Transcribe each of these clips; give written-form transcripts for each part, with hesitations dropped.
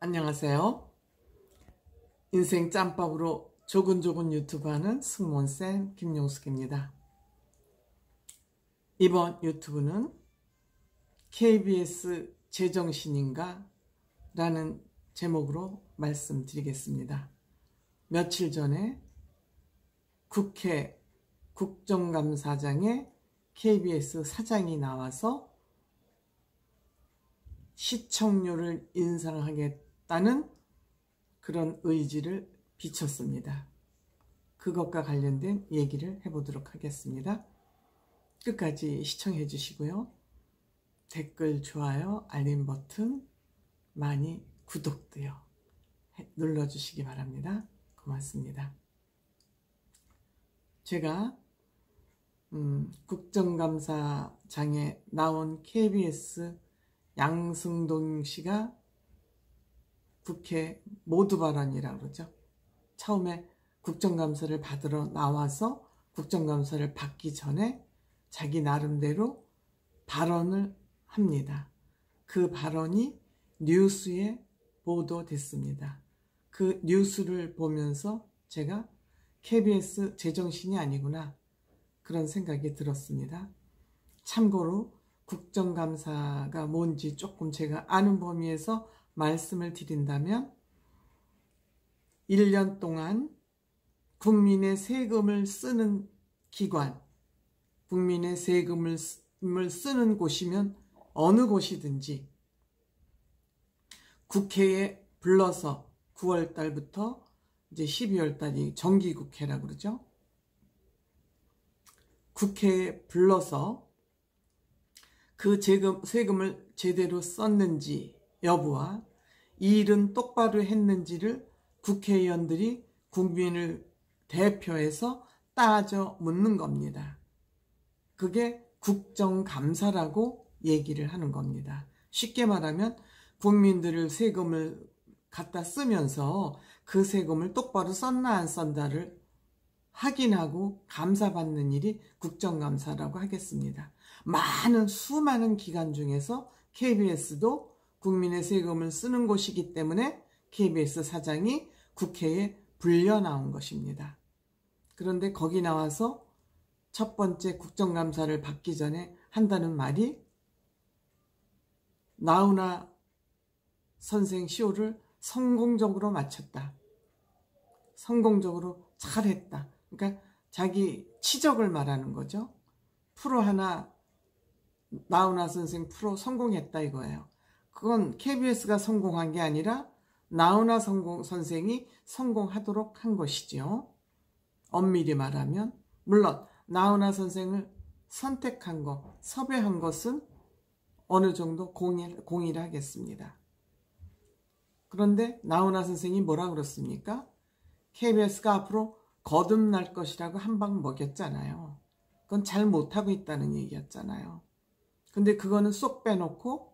안녕하세요. 인생 짬밥으로 조근조근 유튜브 하는 승무원쌤 김용숙입니다. 이번 유튜브는 KBS 제정신인가? 라는 제목으로 말씀드리겠습니다. 며칠 전에 국회 국정감사장에 KBS 사장이 나와서 시청률을 인상하겠다는 그런 의지를 비쳤습니다. 그것과 관련된 얘기를 해보도록 하겠습니다. 끝까지 시청해 주시고요. 댓글, 좋아요, 알림 버튼, 많이 구독도요. 눌러주시기 바랍니다. 고맙습니다. 제가 국정감사장에 나온 KBS 양승동 씨가 국회 모두 발언이라고 그러죠. 처음에 국정감사를 받으러 나와서 국정감사를 받기 전에 자기 나름대로 발언을 합니다. 그 발언이 뉴스에 보도됐습니다. 그 뉴스를 보면서 제가 KBS 제정신이 아니구나 그런 생각이 들었습니다. 참고로 국정감사가 뭔지 조금 제가 아는 범위에서 말씀을 드린다면 1년 동안 국민의 세금을 쓰는 기관, 국민의 세금을 쓰는 곳이면 어느 곳이든지 국회에 불러서 9월 달부터 이제 12월 달이 정기국회라고 그러죠. 국회에 불러서 그 세금을 제대로 썼는지 여부와 이 일은 똑바로 했는지를 국회의원들이 국민을 대표해서 따져 묻는 겁니다. 그게 국정감사라고 얘기를 하는 겁니다. 쉽게 말하면 국민들을 세금을 갖다 쓰면서 그 세금을 똑바로 썼나 안 썼나를 확인하고 감사받는 일이 국정감사라고 하겠습니다. 수많은 기관 중에서 KBS도 국민의 세금을 쓰는 곳이기 때문에 KBS 사장이 국회에 불려 나온 것입니다. 그런데 거기 나와서 첫 번째 국정감사를 받기 전에 한다는 말이 나훈아 선생 쇼를 성공적으로 마쳤다. 성공적으로 잘했다. 그러니까 자기 치적을 말하는 거죠. 프로 하나 나훈아 선생 프로 성공했다 이거예요. 그건 KBS가 성공한 게 아니라 나훈아 선생이 성공하도록 한 것이죠. 엄밀히 말하면 물론 나훈아 선생을 선택한 것, 섭외한 것은 어느 정도 공일하겠습니다. 그런데 나훈아 선생이 뭐라 그렇습니까? KBS가 앞으로 거듭날 것이라고 한 방 먹였잖아요. 그건 잘 못하고 있다는 얘기였잖아요. 근데 그거는 쏙 빼놓고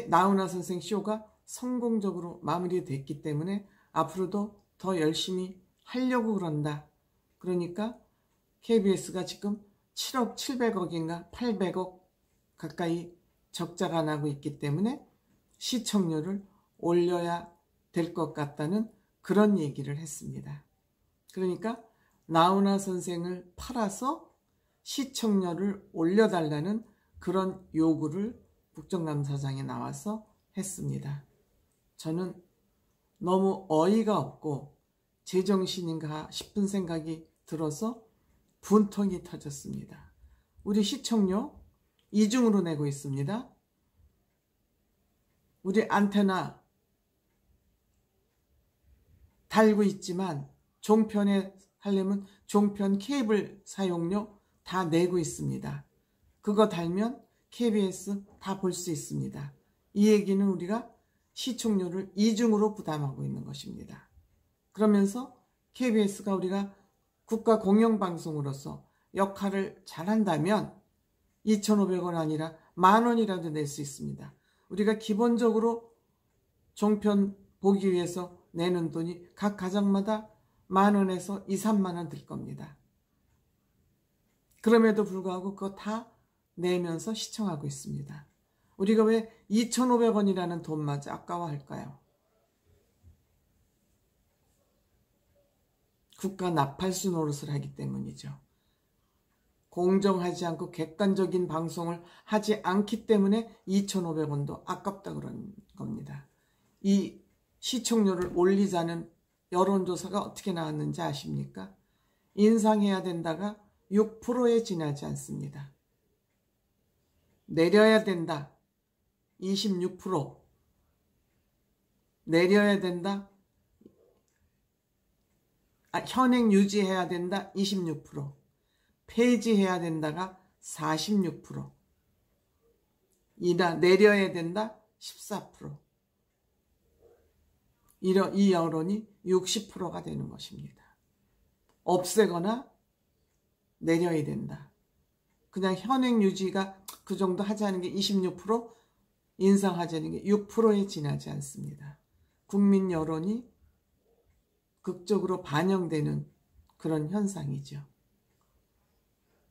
나훈아 선생 쇼가 성공적으로 마무리됐기 때문에 앞으로도 더 열심히 하려고 그런다. 그러니까 KBS가 지금 7억 700억인가 800억 가까이 적자가 나고 있기 때문에 시청률을 올려야 될 것 같다는 그런 얘기를 했습니다. 그러니까 나훈아 선생을 팔아서 시청률을 올려달라는 그런 요구를 국정감사장에 나와서 했습니다. 저는 너무 어이가 없고 제정신인가 싶은 생각이 들어서 분통이 터졌습니다. 우리 시청료 이중으로 내고 있습니다. 우리 안테나 달고 있지만 종편에 하려면 종편 케이블 사용료 다 내고 있습니다. 그거 달면 KBS 다 볼 수 있습니다. 이 얘기는 우리가 시청료를 이중으로 부담하고 있는 것입니다. 그러면서 KBS가 우리가 국가 공영방송으로서 역할을 잘한다면 2,500원 아니라 10,000원이라도 낼 수 있습니다. 우리가 기본적으로 종편 보기 위해서 내는 돈이 각 가정마다 10,000원에서 2, 3만원 들 겁니다. 그럼에도 불구하고 그거 다 내면서 시청하고 있습니다. 우리가 왜 2,500원이라는 돈마저 아까워할까요? 국가 나팔수 노릇을 하기 때문이죠. 공정하지 않고 객관적인 방송을 하지 않기 때문에 2,500원도 아깝다 그런 겁니다. 이 시청률을 올리자는 여론조사가 어떻게 나왔는지 아십니까? 인상해야 된다가 6%에 지나지 않습니다. 내려야 된다 26%, 내려야 된다, 현행 유지해야 된다 26%, 폐지해야 된다가 46%, 내려야 된다 14%. 이 여론이 60%가 되는 것입니다. 없애거나 내려야 된다. 그냥 현행 유지가 그 정도 하자는 게 26%, 인상하자는 게 6%에 지나지 않습니다. 국민 여론이 극적으로 반영되는 그런 현상이죠.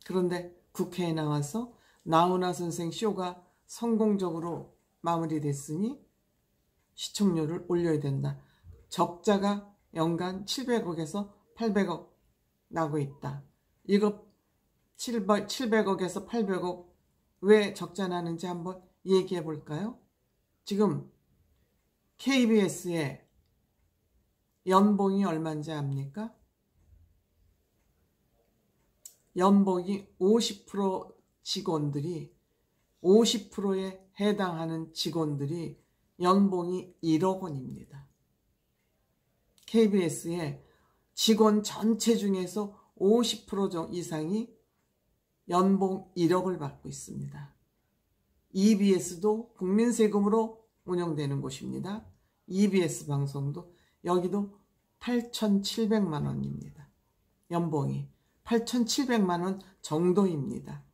그런데 국회에 나와서 나훈아 선생 쇼가 성공적으로 마무리됐으니 시청률을 올려야 된다. 적자가 연간 700억에서 800억 나고 있다. 이거 700억에서 800억 왜 적자 나는지 한번 얘기해 볼까요? 지금 KBS의 연봉이 얼마인지 압니까? 연봉이 50% 직원들이 50%에 해당하는 직원들이 연봉이 1억 원입니다. KBS의 직원 전체 중에서 50% 이상이 연봉 1억을 받고 있습니다. EBS도 국민 세금으로 운영되는 곳입니다. EBS 방송도 여기도 8,700만 원입니다. 연봉이 8,700만 원 정도입니다.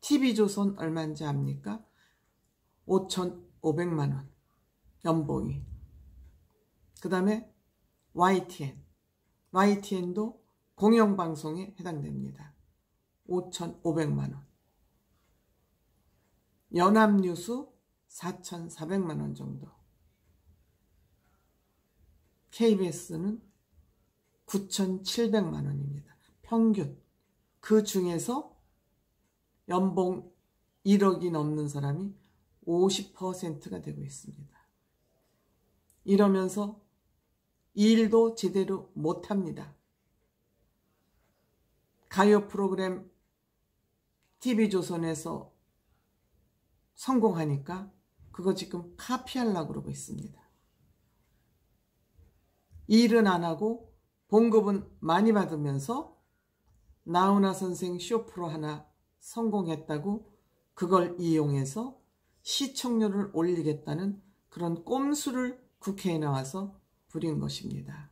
TV조선 얼마인지 압니까? 5,500만 원 연봉이. 그 다음에 YTN도 공영방송에 해당됩니다. 5,500만 원. 연합뉴스 4,400만 원 정도. KBS는 9,700만 원입니다. 평균. 그 중에서 연봉 1억이 넘는 사람이 50%가 되고 있습니다. 이러면서 일도 제대로 못합니다. 가요 프로그램 TV조선에서 성공하니까 그거 지금 카피하려고 그러고 있습니다. 일은 안 하고 봉급은 많이 받으면서 나훈아 선생 쇼프로 하나 성공했다고 그걸 이용해서 시청률을 올리겠다는 그런 꼼수를 국회에 나와서 부린 것입니다.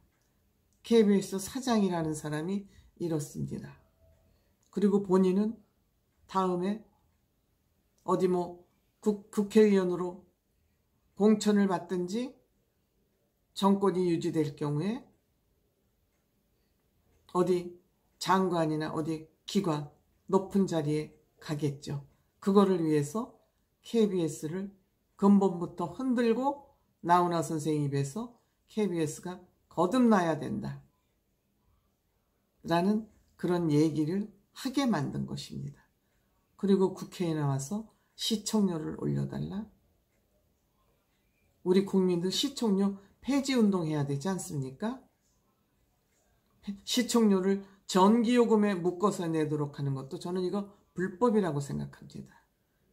KBS 사장이라는 사람이 이렇습니다. 그리고 본인은 다음에 어디 국회의원으로 공천을 받든지 정권이 유지될 경우에 어디 장관이나 어디 기관 높은 자리에 가겠죠. 그거를 위해서 KBS를 근본부터 흔들고 나훈아 선생 입에서 KBS가 거듭나야 된다 라는 그런 얘기를 하게 만든 것입니다. 그리고 국회에 나와서 시청률을 올려달라. 우리 국민들 시청률 폐지운동해야 되지 않습니까? 시청률을 전기요금에 묶어서 내도록 하는 것도 저는 이거 불법이라고 생각합니다.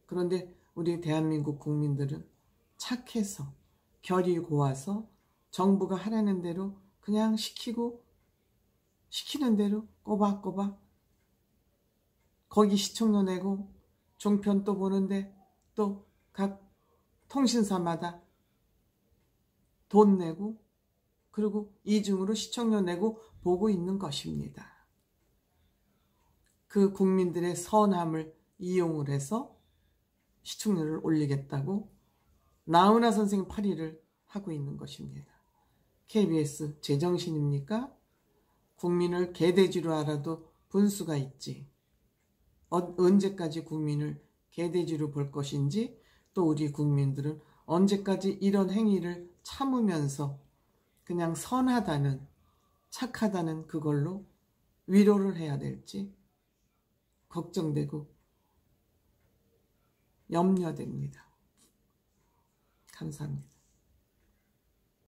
그런데 우리 대한민국 국민들은 착해서 결이 고와서 정부가 하라는 대로 그냥 시키는 대로 꼬박꼬박 거기 시청료 내고 종편 또 보는데 또 각 통신사마다 돈 내고 그리고 이중으로 시청료 내고 보고 있는 것입니다. 그 국민들의 선함을 이용을 해서 시청률을 올리겠다고 나훈아 선생 파리를 하고 있는 것입니다. KBS 제정신입니까? 국민을 개돼지로 알아도 분수가 있지. 언제까지 국민을 개돼지로 볼 것인지, 또 우리 국민들은 언제까지 이런 행위를 참으면서 그냥 선하다는, 착하다는 그걸로 위로를 해야 될지 걱정되고 염려됩니다. 감사합니다.